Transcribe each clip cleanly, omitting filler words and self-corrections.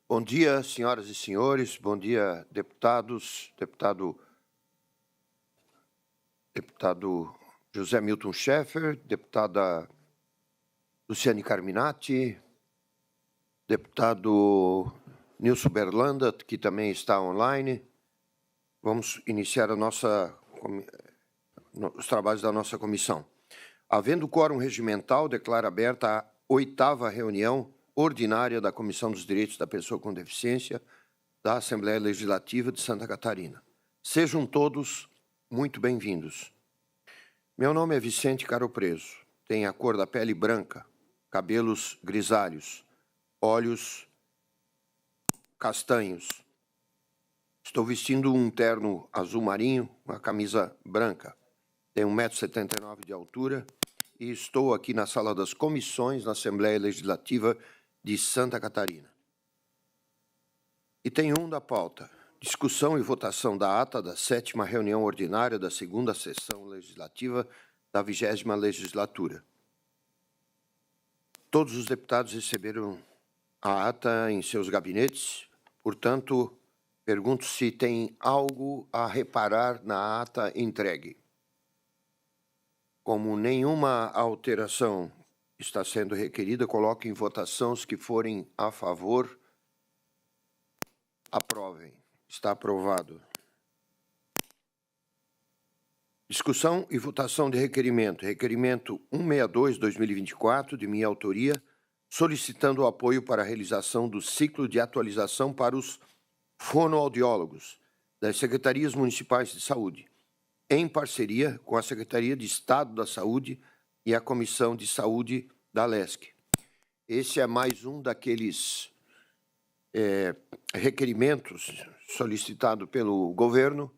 Bom dia, senhoras e senhores. Bom dia, deputados. Deputado José Milton Schaeffer, deputada Luciane Carminati, deputado Nilson Berlanda, que também está online. Vamos iniciar os trabalhos da nossa comissão. Havendo quórum regimental, declaro aberta a 8ª reunião ordinária da Comissão dos Direitos da Pessoa com Deficiência da Assembleia Legislativa de Santa Catarina. Sejam todos muito bem-vindos. Meu nome é Vicente Caro Preso, tenho a cor da pele branca, cabelos grisalhos, olhos castanhos. Estou vestindo um terno azul marinho, uma camisa branca. Tenho 1,79 m de altura e estou aqui na Sala das Comissões, na Assembleia Legislativa de Santa Catarina. Item 1 da pauta: discussão e votação da ata da 7ª reunião ordinária da 2ª sessão legislativa da 20ª legislatura. Todos os deputados receberam a ata em seus gabinetes, portanto, pergunto se tem algo a reparar na ata entregue. Como nenhuma alteração está sendo requerida, coloco em votação os que forem a favor. Aprovem. Está aprovado. Discussão e votação de requerimento. Requerimento 162/2024, de minha autoria, solicitando o apoio para a realização do ciclo de atualização para os fonoaudiólogos das Secretarias Municipais de Saúde, em parceria com a Secretaria de Estado da Saúde e a Comissão de Saúde da LESC. Esse é mais um daqueles requerimentos solicitado pelo governo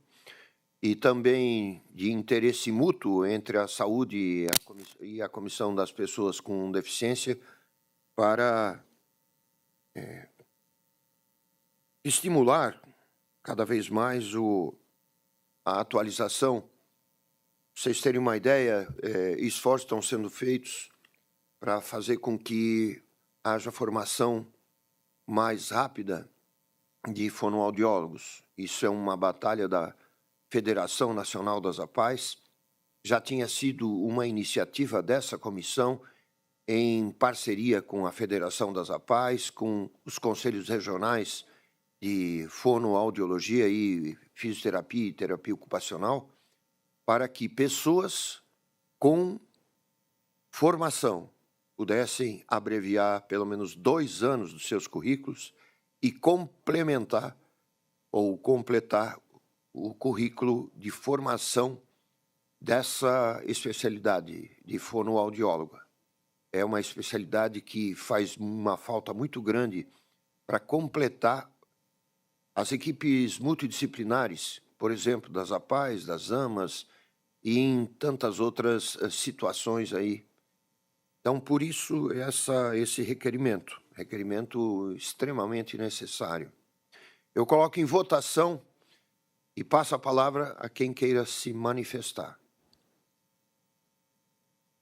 e também de interesse mútuo entre a saúde e a Comissão das Pessoas com Deficiência para estimular cada vez mais a atualização. Para vocês terem uma ideia, esforços estão sendo feitos para fazer com que haja formação mais rápida de fonoaudiólogos. Isso é uma batalha da Federação Nacional das APAES. Já tinha sido uma iniciativa dessa comissão em parceria com a Federação das APAES, com os conselhos regionais de fonoaudiologia e fisioterapia e terapia ocupacional, para que pessoas com formação pudessem abreviar pelo menos 2 anos dos seus currículos e complementar ou completar o currículo de formação dessa especialidade de fonoaudióloga. É uma especialidade que faz uma falta muito grande para completar as equipes multidisciplinares, por exemplo, das APAES, das AMAs, e em tantas outras situações aí. Então, por isso, esse requerimento extremamente necessário. Eu coloco em votação e passo a palavra a quem queira se manifestar.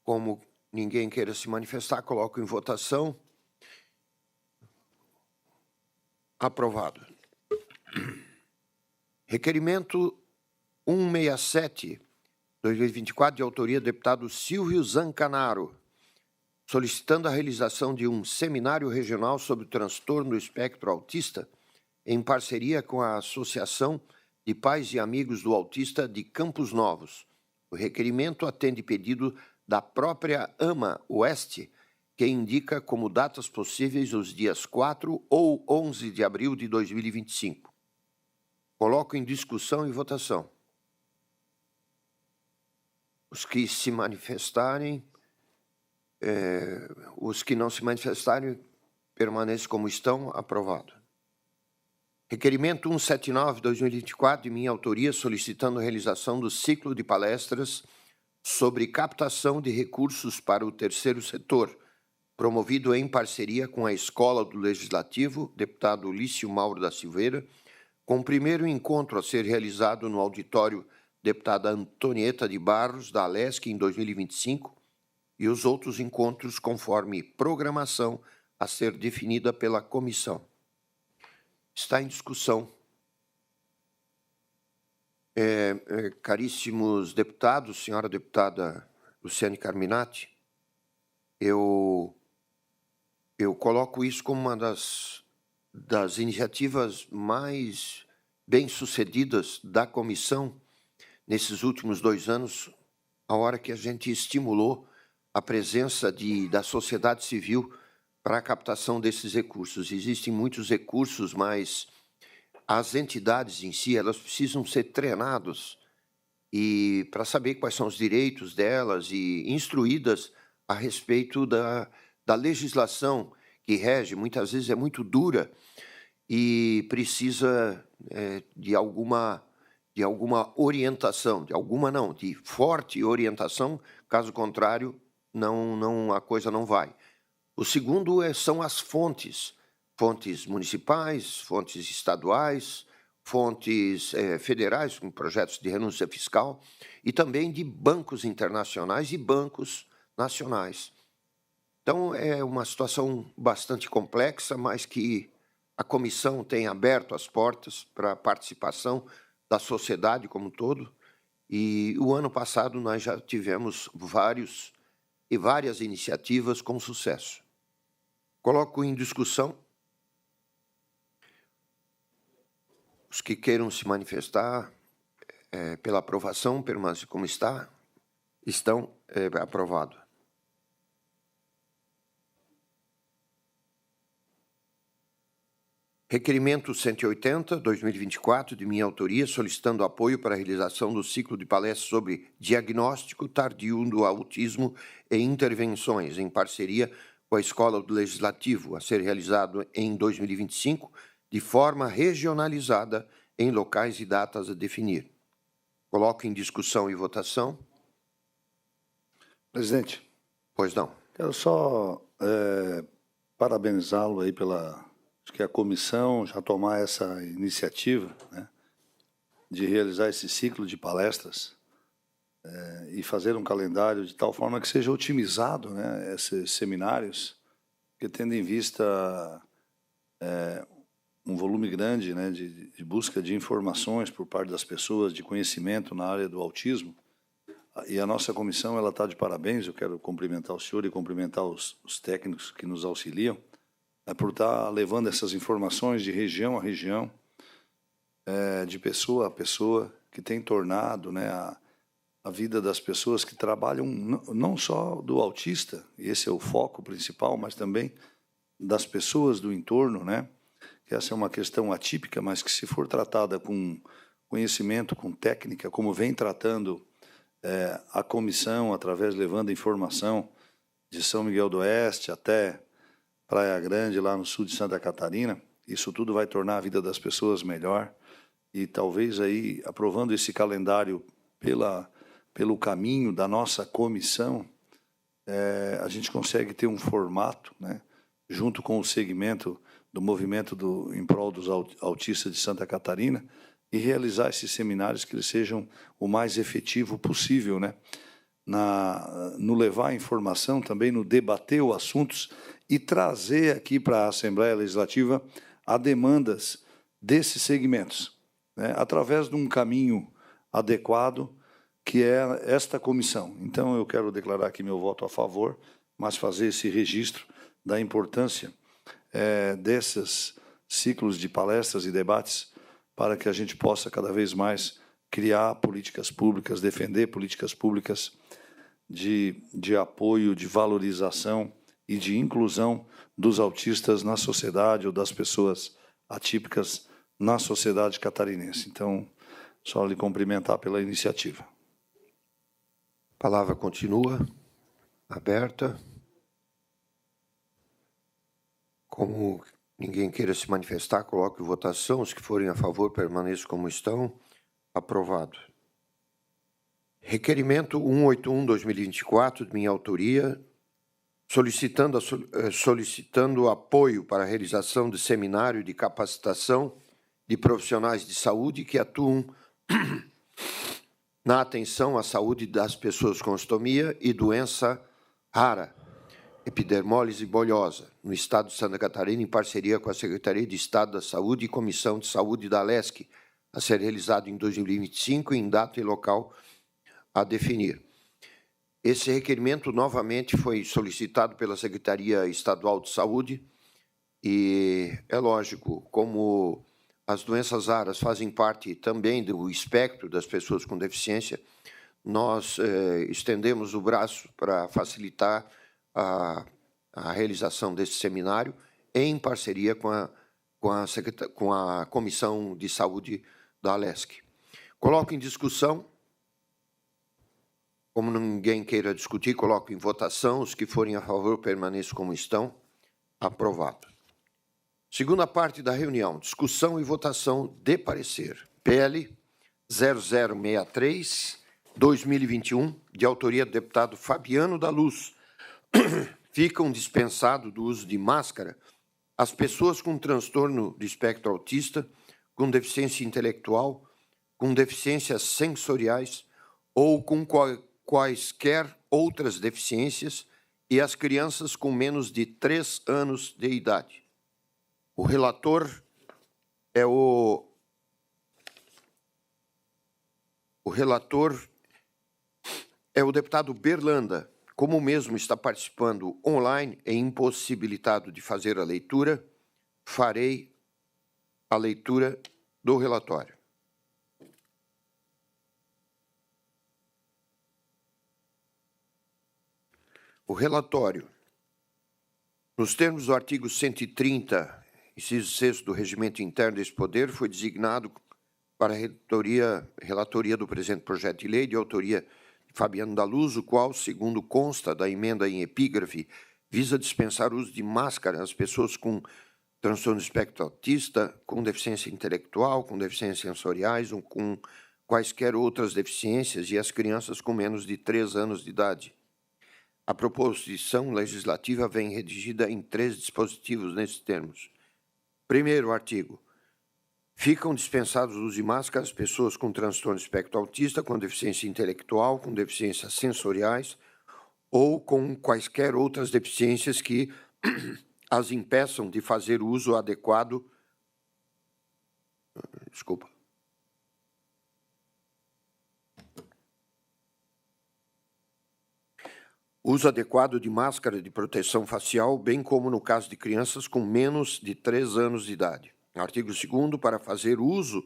Como ninguém queira se manifestar, coloco em votação. Aprovado. Requerimento 167/2024, de autoria do deputado Silvio Zancanaro, solicitando a realização de um seminário regional sobre o transtorno do espectro autista, em parceria com a Associação de Pais e Amigos do Autista de Campos Novos. O requerimento atende pedido da própria AMA Oeste, que indica como datas possíveis os dias 4 ou 11 de abril de 2025. Coloco em discussão e votação. Os que se manifestarem, os que não se manifestarem, permaneçam como estão. Aprovado. Requerimento 179/2024, de minha autoria, solicitando a realização do ciclo de palestras sobre captação de recursos para o terceiro setor, promovido em parceria com a Escola do Legislativo, deputado Lício Mauro da Silveira, com o primeiro encontro a ser realizado no auditório deputada Antonieta de Barros, da ALESC, em 2025, e os outros encontros conforme programação a ser definida pela comissão. está em discussão. Caríssimos deputados, senhora deputada Luciane Carminati, eu coloco isso como uma das iniciativas mais bem-sucedidas da comissão nesses últimos 2 anos, a hora que a gente estimulou a presença da sociedade civil para a captação desses recursos. Existem muitos recursos, mas as entidades em si, elas precisam ser treinadas e para saber quais são os direitos delas e instruídas a respeito da legislação que rege, muitas vezes é muito dura e precisa de alguma orientação, de forte orientação, caso contrário, a coisa não vai. O segundo são as fontes municipais, fontes estaduais, fontes federais, com projetos de renúncia fiscal, e também de bancos internacionais e bancos nacionais. Então, é uma situação bastante complexa, mas que a comissão tem aberto as portas para a participação da sociedade como um todo, e o ano passado nós já tivemos várias iniciativas com sucesso. Coloco em discussão os que queiram se manifestar pela aprovação, permanecer como está, estão aprovados. Requerimento 180, 2024, de minha autoria, solicitando apoio para a realização do ciclo de palestras sobre diagnóstico tardio do autismo e intervenções, em parceria com a Escola do Legislativo, a ser realizado em 2025, de forma regionalizada em locais e datas a definir. Coloco em discussão e votação. Presidente. Pois não. Quero só parabenizá-lo aí acho que a comissão já tomar essa iniciativa, né, de realizar esse ciclo de palestras e fazer um calendário de tal forma que seja otimizado, né, esses seminários, que tendo em vista um volume grande, né, de busca de informações por parte das pessoas, de conhecimento na área do autismo. E a nossa comissão ela está de parabéns. Eu quero cumprimentar o senhor e cumprimentar os técnicos que nos auxiliam por estar levando essas informações de região a região, de pessoa a pessoa, que tem tornado, né, a vida das pessoas que trabalham, não só do autista, e esse é o foco principal, mas também das pessoas do entorno, né? Que essa é uma questão atípica, mas que, se for tratada com conhecimento, com técnica, como vem tratando a comissão, levando informação de São Miguel do Oeste até Praia Grande, lá no sul de Santa Catarina, isso tudo vai tornar a vida das pessoas melhor. E talvez aí, aprovando esse calendário pelo caminho da nossa comissão, a gente consegue ter um formato, né, junto com o segmento do movimento em prol dos autistas de Santa Catarina, e realizar esses seminários que eles sejam o mais efetivo possível, né, no levar a informação, também no debater os assuntos e trazer aqui para a Assembleia Legislativa as demandas desses segmentos, né, através de um caminho adequado, que é esta comissão. Então, eu quero declarar aqui meu voto a favor, mas fazer esse registro da importância desses ciclos de palestras e debates para que a gente possa cada vez mais criar políticas públicas, defender políticas públicas de apoio, de valorização e de inclusão dos autistas na sociedade ou das pessoas atípicas na sociedade catarinense. Então, só lhe cumprimentar pela iniciativa. A palavra continua aberta. Como ninguém queira se manifestar, coloque em votação. Os que forem a favor, permaneçam como estão. Aprovado. Requerimento 181/2024, de minha autoria, solicitando apoio para a realização de seminário de capacitação de profissionais de saúde que atuam na atenção à saúde das pessoas com ostomia e doença rara, epidermólise bolhosa, no estado de Santa Catarina, em parceria com a Secretaria de Estado da Saúde e Comissão de Saúde da Alesc, a ser realizado em 2025, em data e local a definir. Esse requerimento, novamente, foi solicitado pela Secretaria Estadual de Saúde e, é lógico, como as doenças raras fazem parte também do espectro das pessoas com deficiência, nós estendemos o braço para facilitar a realização desse seminário em parceria com a Comissão de Saúde da Alesc. Coloco em discussão. Como ninguém queira discutir, coloco em votação. Os que forem a favor, permaneçam como estão. Aprovado. Segunda parte da reunião, discussão e votação de parecer. PL 0063, 2021, de autoria do deputado Fabiano da Luz. Ficam dispensados do uso de máscara as pessoas com transtorno do espectro autista, com deficiência intelectual, com deficiências sensoriais ou com quaisquer outras deficiências e as crianças com menos de 3 anos de idade. O relator é o deputado Berlanda. Como o mesmo está participando online e impossibilitado de fazer a leitura, farei a leitura do relatório. O relatório, nos termos do artigo 130, inciso 6 do Regimento Interno desse Poder, foi designado para a relatoria do presente projeto de lei, de autoria de Fabiano da Luz, o qual, segundo consta da emenda em epígrafe, visa dispensar o uso de máscara às pessoas com transtorno do espectro autista, com deficiência intelectual, com deficiências sensoriais ou com quaisquer outras deficiências e às crianças com menos de 3 anos de idade. A proposição legislativa vem redigida em 3 dispositivos nesses termos. Primeiro artigo. Ficam dispensados o uso de máscara as pessoas com transtorno espectro autista, com deficiência intelectual, com deficiências sensoriais ou com quaisquer outras deficiências que as impeçam de fazer uso adequado. Desculpa. Uso adequado de máscara de proteção facial, bem como no caso de crianças com menos de 3 anos de idade. Artigo 2º, para fazer uso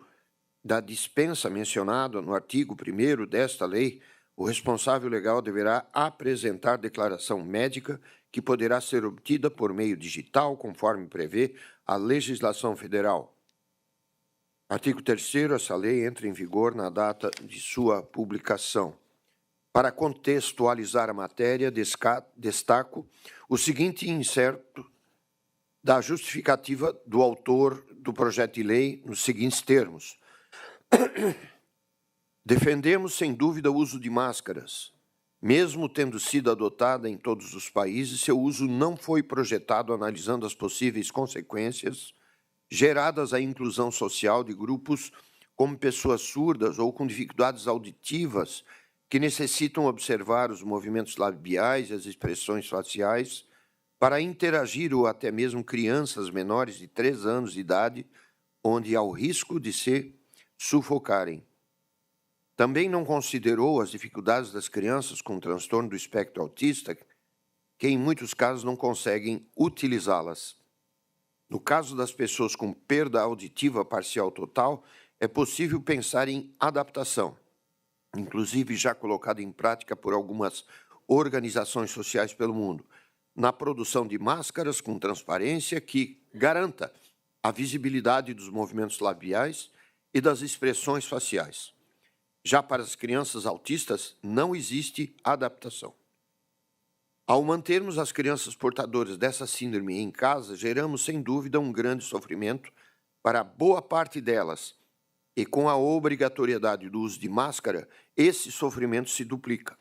da dispensa mencionada no artigo 1º desta lei, o responsável legal deverá apresentar declaração médica que poderá ser obtida por meio digital, conforme prevê a legislação federal. Artigo 3º, essa lei entra em vigor na data de sua publicação. Para contextualizar a matéria, destaco o seguinte inserto da justificativa do autor do projeto de lei nos seguintes termos. Defendemos, sem dúvida, o uso de máscaras. Mesmo tendo sido adotada em todos os países, seu uso não foi projetado analisando as possíveis consequências geradas à inclusão social de grupos como pessoas surdas ou com dificuldades auditivas que necessitam observar os movimentos labiais e as expressões faciais para interagir ou até mesmo crianças menores de 3 anos de idade, onde há o risco de se sufocarem. Também não considerou as dificuldades das crianças com transtorno do espectro autista, que em muitos casos não conseguem utilizá-las. No caso das pessoas com perda auditiva parcial total, é possível pensar em adaptação, inclusive já colocada em prática por algumas organizações sociais pelo mundo, na produção de máscaras com transparência que garanta a visibilidade dos movimentos labiais e das expressões faciais. Já para as crianças autistas, não existe adaptação. Ao mantermos as crianças portadoras dessa síndrome em casa, geramos, sem dúvida, um grande sofrimento para boa parte delas, e com a obrigatoriedade do uso de máscara, esse sofrimento se duplica.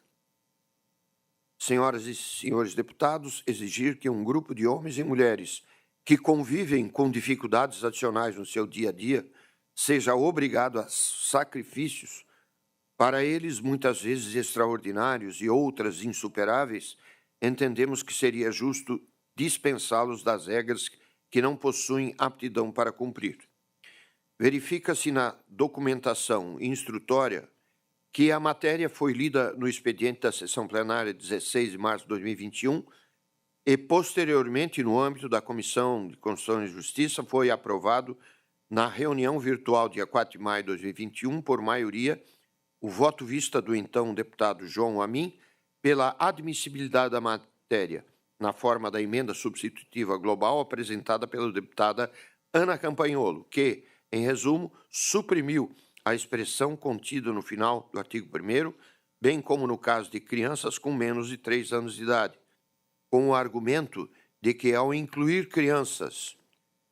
Senhoras e senhores deputados, exigir que um grupo de homens e mulheres que convivem com dificuldades adicionais no seu dia a dia seja obrigado a sacrifícios, para eles muitas vezes extraordinários e outras insuperáveis, entendemos que seria justo dispensá-los das regras que não possuem aptidão para cumprir. Verifica-se na documentação instrutória que a matéria foi lida no expediente da sessão plenária 16 de março de 2021 e, posteriormente, no âmbito da Comissão de Constituição e Justiça, foi aprovado na reunião virtual dia 4 de maio de 2021, por maioria, o voto vista do então deputado João Amin pela admissibilidade da matéria na forma da emenda substitutiva global apresentada pela deputada Ana Campanholo, que, em resumo, suprimiu a expressão contida no final do artigo 1º, bem como no caso de crianças com menos de 3 anos de idade, com o argumento de que, ao incluir crianças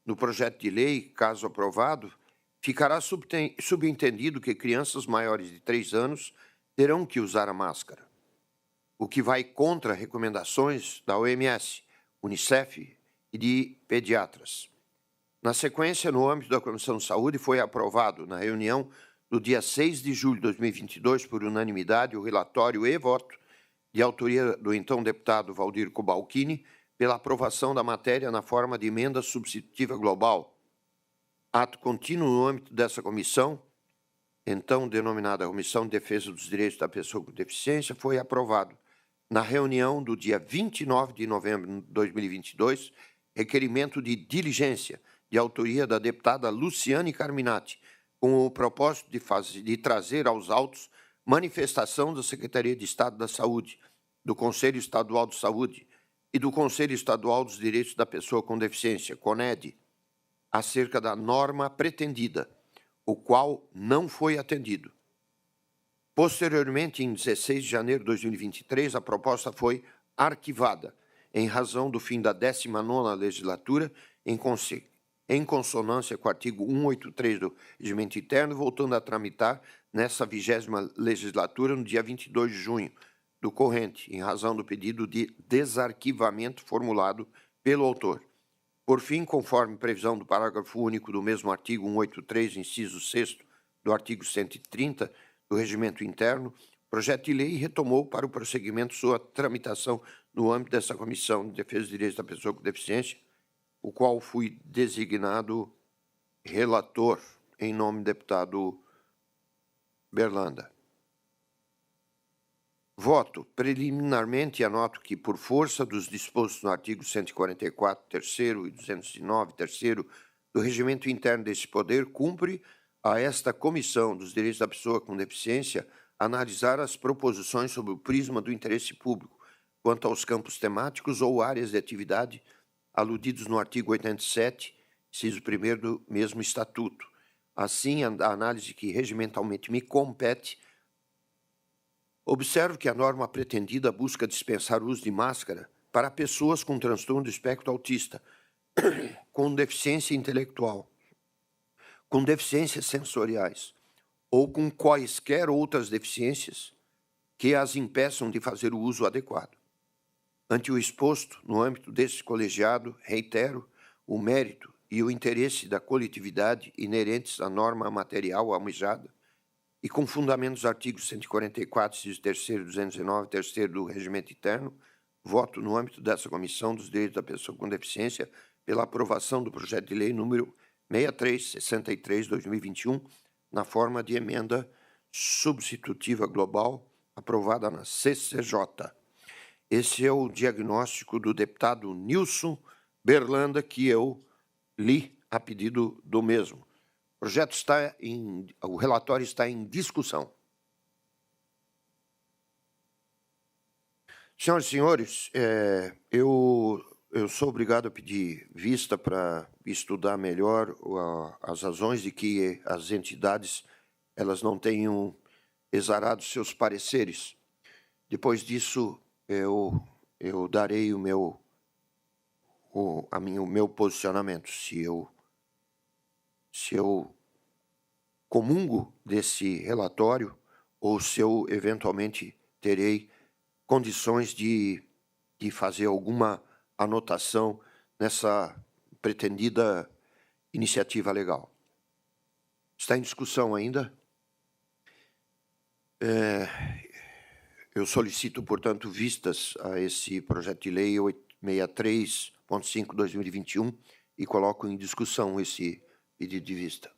no projeto de lei, caso aprovado, ficará subentendido que crianças maiores de 3 anos terão que usar a máscara, o que vai contra recomendações da OMS, Unicef e de pediatras. Na sequência, no âmbito da Comissão de Saúde, foi aprovado, na reunião do dia 6 de julho de 2022, por unanimidade, o relatório e voto de autoria do então deputado Valdir Cobalcini, pela aprovação da matéria na forma de emenda substitutiva global. Ato contínuo no âmbito dessa comissão, então denominada Comissão de Defesa dos Direitos da Pessoa com Deficiência, foi aprovado, na reunião do dia 29 de novembro de 2022, requerimento de diligência de autoria da deputada Luciane Carminati, com o propósito de trazer aos autos manifestação da Secretaria de Estado da Saúde, do Conselho Estadual de Saúde e do Conselho Estadual dos Direitos da Pessoa com Deficiência, CONED, acerca da norma pretendida, o qual não foi atendido. Posteriormente, em 16 de janeiro de 2023, a proposta foi arquivada, em razão do fim da 19ª legislatura, em consonância com o artigo 183 do Regimento Interno, voltando a tramitar nessa 20ª legislatura, no dia 22 de junho do corrente, em razão do pedido de desarquivamento formulado pelo autor. Por fim, conforme previsão do parágrafo único do mesmo artigo 183, inciso 6º do artigo 130 do Regimento Interno, o projeto de lei retomou para o prosseguimento sua tramitação no âmbito dessa Comissão de Defesa dos Direitos da Pessoa com Deficiência, o qual fui designado relator em nome do deputado Berlanda. Voto. Preliminarmente, anoto que, por força dos dispostos no artigo 144, terceiro e 209, terceiro do Regimento Interno deste Poder, cumpre a esta Comissão dos Direitos da Pessoa com Deficiência analisar as proposições sob o prisma do interesse público, quanto aos campos temáticos ou áreas de atividade aludidos no artigo 87, inciso 1º do mesmo Estatuto. Assim, a análise que regimentalmente me compete, observo que a norma pretendida busca dispensar o uso de máscara para pessoas com transtorno do espectro autista, com deficiência intelectual, com deficiências sensoriais ou com quaisquer outras deficiências que as impeçam de fazer o uso adequado. Ante o exposto, no âmbito deste colegiado, reitero o mérito e o interesse da coletividade inerentes à norma material almejada e com fundamento dos artigos 144, inciso 3º, 219, terceiro do Regimento Interno, voto no âmbito dessa Comissão dos Direitos da Pessoa com Deficiência pela aprovação do projeto de lei número 6363/2021, na forma de emenda substitutiva global aprovada na CCJ. Esse é o diagnóstico do deputado Nilson Berlanda, que eu li a pedido do mesmo. O relatório está em discussão. Senhoras e senhores, eu sou obrigado a pedir vista para estudar melhor as razões de que as entidades elas não tenham exarado seus pareceres. Depois disso, eu darei o meu posicionamento, se eu comungo desse relatório ou se eu eventualmente terei condições de fazer alguma anotação nessa pretendida iniciativa legal. Está em discussão ainda. Eu solicito, portanto, vistas a esse projeto de lei 863.5/2021 e coloco em discussão esse pedido de vista.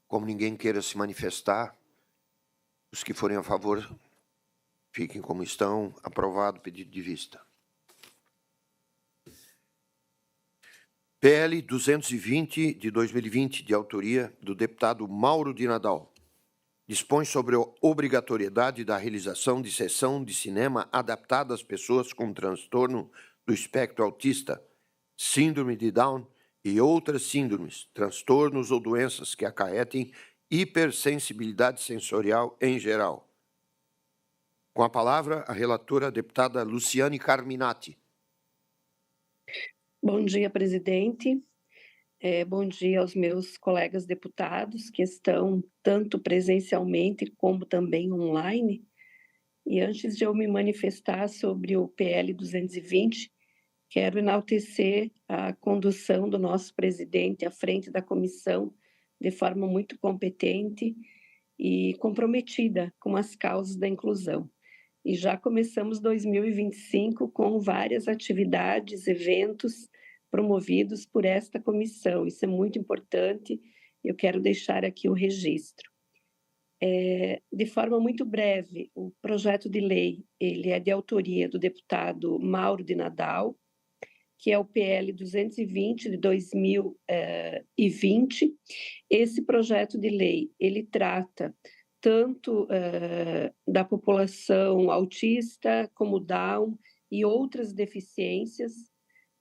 Como ninguém queira se manifestar, os que forem a favor, fiquem como estão. Aprovado o pedido de vista. PL 220, de 2020, de autoria do deputado Mauro de Nadal, dispõe sobre a obrigatoriedade da realização de sessão de cinema adaptada às pessoas com transtorno do espectro autista, síndrome de Down e outras síndromes, transtornos ou doenças que acarretem hipersensibilidade sensorial em geral. Com a palavra, a relatora, a deputada Luciane Carminati. Bom dia, presidente. Bom dia aos meus colegas deputados que estão tanto presencialmente como também online. E antes de eu me manifestar sobre o PL 220, quero enaltecer a condução do nosso presidente à frente da comissão de forma muito competente e comprometida com as causas da inclusão. E já começamos 2025 com várias atividades, eventos promovidos por esta comissão. Isso é muito importante, eu quero deixar aqui o registro. De forma muito breve, o projeto de lei ele é de autoria do deputado Mauro de Nadal, que é o PL 220 de 2020. Esse projeto de lei ele trata tanto da população autista como Down e outras deficiências,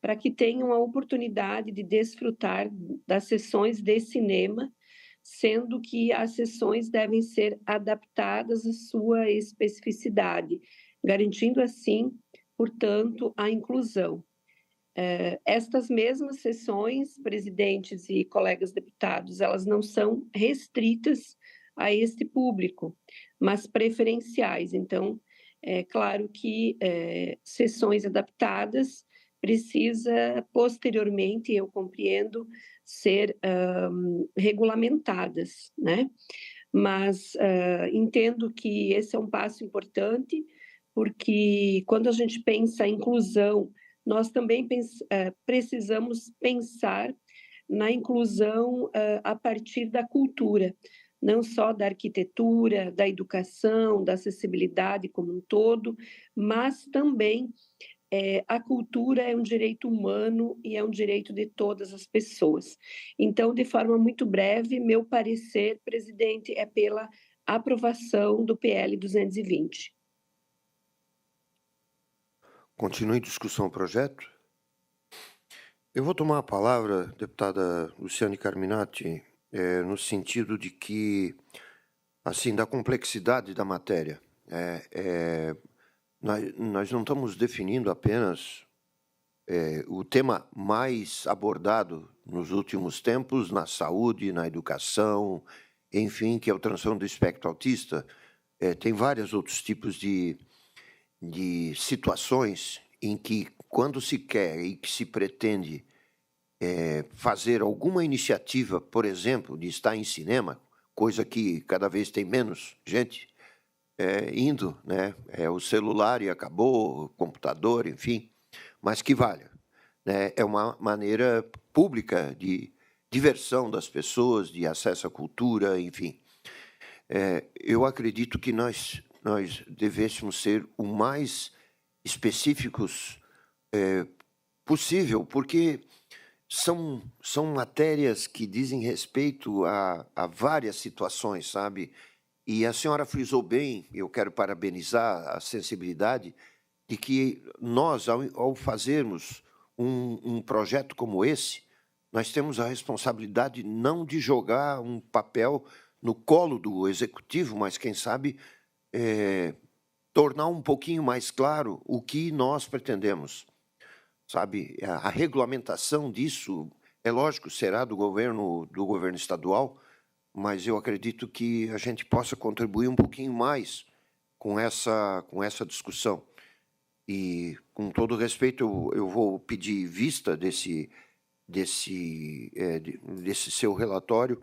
para que tenham a oportunidade de desfrutar das sessões de cinema, sendo que as sessões devem ser adaptadas à sua especificidade, garantindo assim, portanto, a inclusão. Estas mesmas sessões, presidentes e colegas deputados, elas não são restritas a este público, mas preferenciais. Então, é claro que sessões adaptadas precisa, posteriormente, eu compreendo, ser regulamentadas, né? Mas entendo que esse é um passo importante, porque quando a gente pensa em inclusão, nós também precisamos pensar na inclusão a partir da cultura, não só da arquitetura, da educação, da acessibilidade como um todo, mas também a cultura é um direito humano e é um direito de todas as pessoas. Então, de forma muito breve, meu parecer, presidente, é pela aprovação do PL 220. Continue em discussão o projeto. Eu vou tomar a palavra, deputada Luciane Carminati, no sentido de que, assim, da complexidade da matéria. Nós não estamos definindo apenas o tema mais abordado nos últimos tempos na saúde, na educação, enfim, que é o transtorno do espectro autista. Tem vários outros tipos de situações em que, quando se quer e que se pretende fazer alguma iniciativa, por exemplo, de estar em cinema, coisa que cada vez tem menos gente indo, né? O celular e acabou, o computador, enfim, mas que valha, né? É uma maneira pública de diversão das pessoas, de acesso à cultura, enfim. Eu acredito que nós devêssemos ser o mais específicos possível, porque são matérias que dizem respeito a várias situações, sabe? E a senhora frisou bem, eu quero parabenizar a sensibilidade, de que nós, ao fazermos um projeto como esse, nós temos a responsabilidade não de jogar um papel no colo do executivo, mas, quem sabe, tornar um pouquinho mais claro o que nós pretendemos. Sabe, a regulamentação disso, é lógico, será do governo estadual, mas eu acredito que a gente possa contribuir um pouquinho mais com essa discussão. E, com todo respeito, eu vou pedir vista desse seu relatório,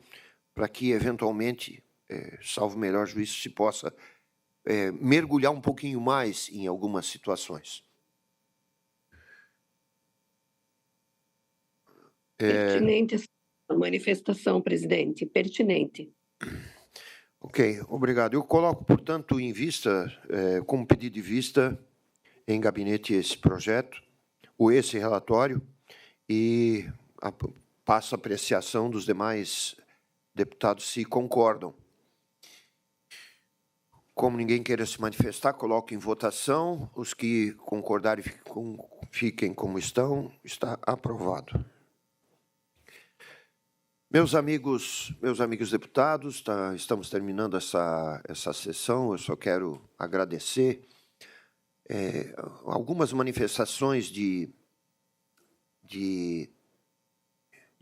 para que, eventualmente, salvo melhor juízo, se possa mergulhar um pouquinho mais em algumas situações. Pertinente essa manifestação, presidente, pertinente. Ok, obrigado. Eu coloco, portanto, em vista, como pedido de vista, em gabinete esse projeto, ou esse relatório, e passo a apreciação dos demais deputados se concordam. Como ninguém queira se manifestar, coloco em votação. Os que concordarem fiquem como estão. Está aprovado. Meus amigos deputados, estamos terminando essa sessão. Eu só quero agradecer algumas manifestações de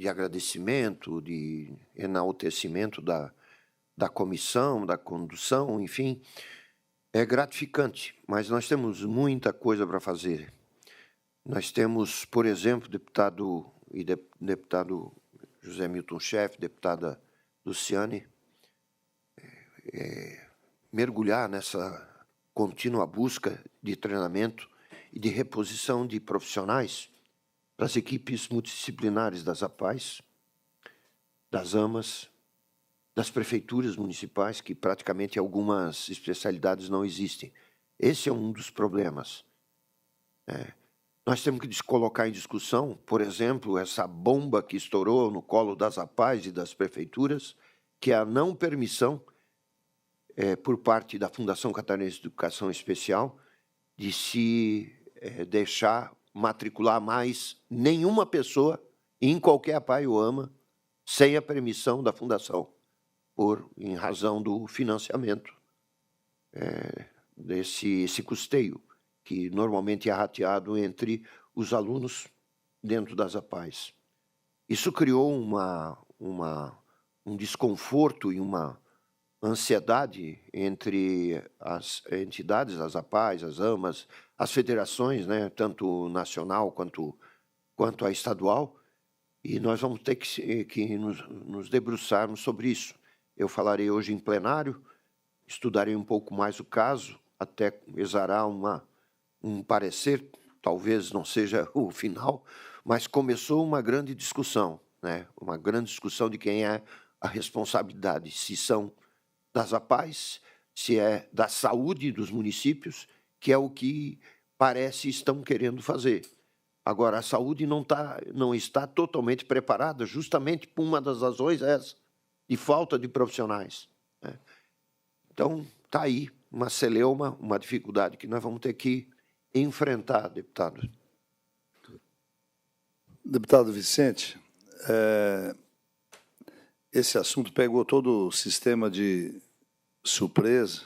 agradecimento, de enaltecimento da comissão, da condução, enfim, é gratificante, mas nós temos muita coisa para fazer. Nós temos, por exemplo, deputado José Milton Schaef, deputada Luciane, mergulhar nessa contínua busca de treinamento e de reposição de profissionais para as equipes multidisciplinares das APAES, das AMAs, das prefeituras municipais, que praticamente algumas especialidades não existem. Esse é um dos problemas. Nós temos que colocar em discussão, por exemplo, essa bomba que estourou no colo das APAES e das prefeituras, que é a não permissão, por parte da Fundação Catarinense de Educação Especial, de se deixar matricular mais nenhuma pessoa em qualquer APAE ou AMA sem a permissão da Fundação, em razão do financiamento desse custeio, que normalmente é rateado entre os alunos dentro das APAES. Isso criou um desconforto e uma ansiedade entre as entidades, as APAES, as AMAs, as federações, né, tanto nacional quanto a estadual, e nós vamos ter que nos debruçarmos sobre isso. Eu falarei hoje em plenário, estudarei um pouco mais o caso, até exarar um parecer, talvez não seja o final, mas começou uma grande discussão, né? Uma grande discussão de quem é a responsabilidade, se são das APAES, se é da saúde dos municípios, que é o que parece estão querendo fazer. Agora, a saúde não está totalmente preparada, justamente por uma das razões essa, de falta de profissionais, né? Então, está aí uma celeuma, uma dificuldade que nós vamos ter que enfrentar, deputado. Deputado Vicente, esse assunto pegou todo o sistema de surpresa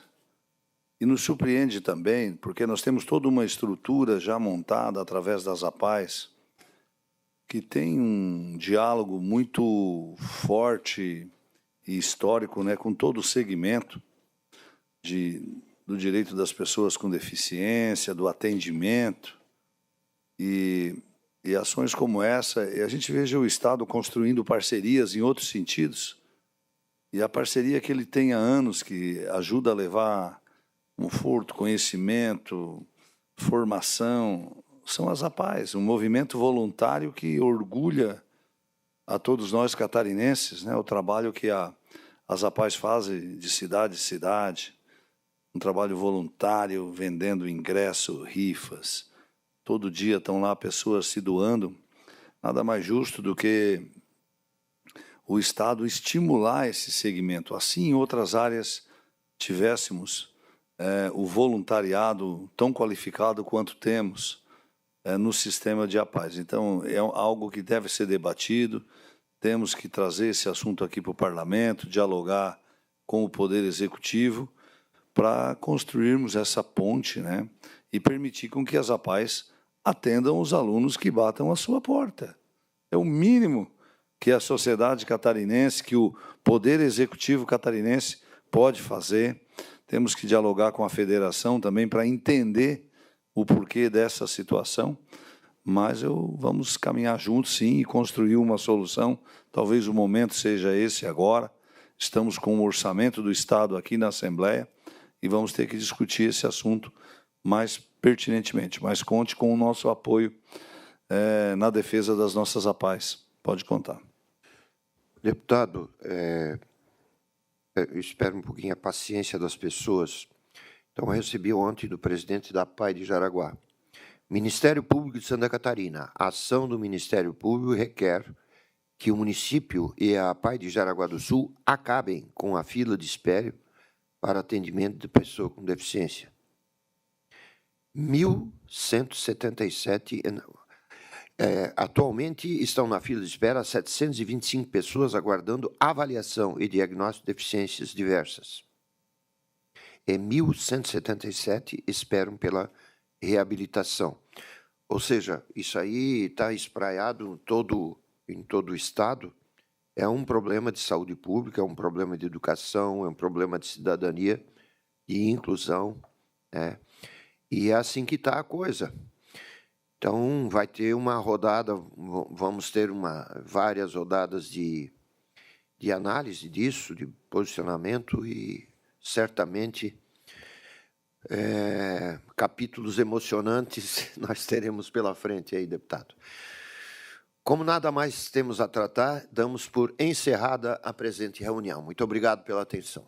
e nos surpreende também, porque nós temos toda uma estrutura já montada através das APAES, que tem um diálogo muito forte e histórico, né, com todo o segmento do direito das pessoas com deficiência, do atendimento, e ações como essa, a gente veja o Estado construindo parcerias em outros sentidos, e a parceria que ele tem há anos, que ajuda a levar conforto, conhecimento, formação, são as APAES, um movimento voluntário que orgulha a todos nós catarinenses, né, o trabalho que as APAES fazem de cidade em cidade, um trabalho voluntário, vendendo ingresso, rifas. Todo dia estão lá pessoas se doando. Nada mais justo do que o Estado estimular esse segmento. Assim, em outras áreas, tivéssemos o voluntariado tão qualificado quanto temos no sistema de APAES. Então, é algo que deve ser debatido. Temos que trazer esse assunto aqui para o Parlamento, dialogar com o Poder Executivo, para construirmos essa ponte, né, e permitir com que as APAES atendam os alunos que batam a sua porta. É o mínimo que a sociedade catarinense, que o Poder Executivo catarinense pode fazer. Temos que dialogar com a federação também para entender o porquê dessa situação, mas vamos caminhar juntos, sim, e construir uma solução. Talvez o momento seja esse agora. Estamos com o orçamento do Estado aqui na Assembleia, e vamos ter que discutir esse assunto mais pertinentemente. Mas conte com o nosso apoio na defesa das nossas APAES. Pode contar. Deputado, eu espero um pouquinho a paciência das pessoas. Então, eu recebi ontem do presidente da APAE de Jaraguá. Ministério Público de Santa Catarina. A ação do Ministério Público requer que o município e a APAE de Jaraguá do Sul acabem com a fila de espera para atendimento de pessoa com deficiência. 1.177... atualmente estão na fila de espera 725 pessoas aguardando avaliação e diagnóstico de deficiências diversas. E 1.177 esperam pela reabilitação. Ou seja, isso aí está espraiado em todo o Estado. É um problema de saúde pública, é um problema de educação, é um problema de cidadania, de inclusão, né? E é assim que está a coisa. Então, vai ter uma rodada, vamos ter várias rodadas de análise disso, de posicionamento e, certamente, capítulos emocionantes nós teremos pela frente aí, deputado. Como nada mais temos a tratar, damos por encerrada a presente reunião. Muito obrigado pela atenção.